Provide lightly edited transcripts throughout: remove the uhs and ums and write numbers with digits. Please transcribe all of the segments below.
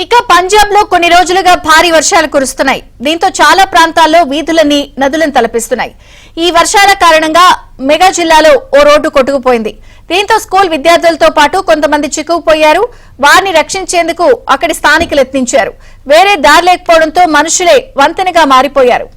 ఇక పంజాబ్ లో కొన్ని రోజులుగా భారీ వర్షాలు కురుస్తున్నాయి. దీంతో చాలా ప్రాంతాల్లో వీధులన్నీ నదులను తలపిస్తున్నాయి. ఈ వర్షాల కారణంగా మెగా జిల్లాలో ఓ రోడ్డు కొట్టుకుపోయింది. దీంతో స్కూల్ విద్యార్థులతో పాటు కొంతమంది చిక్కుకుపోయారు. వారిని రక్షించేందుకు అక్కడి స్థానికులు యత్నించారు. వేరే దారి లేకపోవడంతో మనుషులే వంతెనగా మారిపోయారు.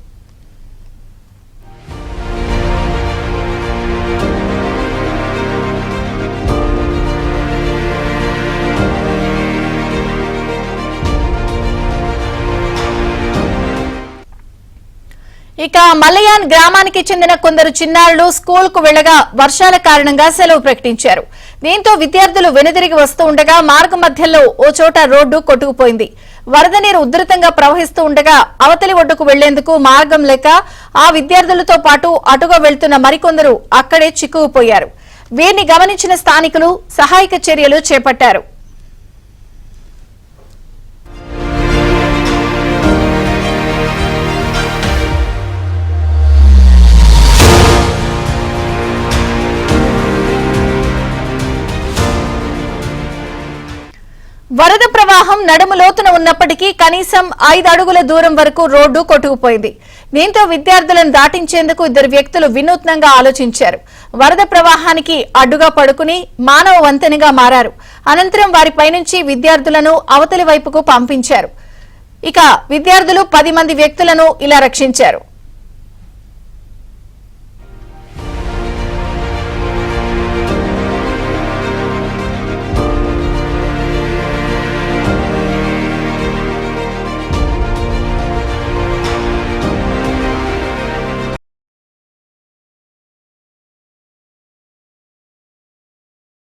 ఇక మలయాన్ గ్రామానికి చెందిన కొందరు చిన్నారులు స్కూల్ కు వెళ్లగా వర్షాల కారణంగా సెలవు ప్రకటించారు. దీంతో విద్యార్థులు వెనుదిరిగి వస్తూ ఉండగా మార్గ మధ్యలో ఓ చోట రోడ్డు కొట్టుకుపోయింది. వరద నీరు ఉధృతంగా ప్రవహిస్తూ ఉండగా అవతలి ఒడ్డుకు వెళ్లేందుకు మార్గం లేక ఆ విద్యార్థులతో పాటు అటుగా వెళ్తున్న మరికొందరు అక్కడే చిక్కుకుపోయారు. వీరిని గమనించిన స్థానికులు సహాయక చర్యలు చేపట్టారు. వరద ప్రవాహం నడుము లోతున ఉన్నప్పటికీ కనీసం 5 అడుగుల దూరం వరకు రోడ్డు కొట్టుకుపోయింది. దీంతో విద్యార్థులను దాటించేందుకు ఇద్దరు వ్యక్తులు వినూత్నంగా ఆలోచించారు. వరద ప్రవాహానికి అడ్డుగా పడుకుని మానవ వంతెనగా మారారు. అనంతరం వారిపై నుంచి విద్యార్థులను అవతలి వైపుకు పంపించారు. ఇక విద్యార్థులు 10 మంది వ్యక్తులను ఇలా రక్షించారు.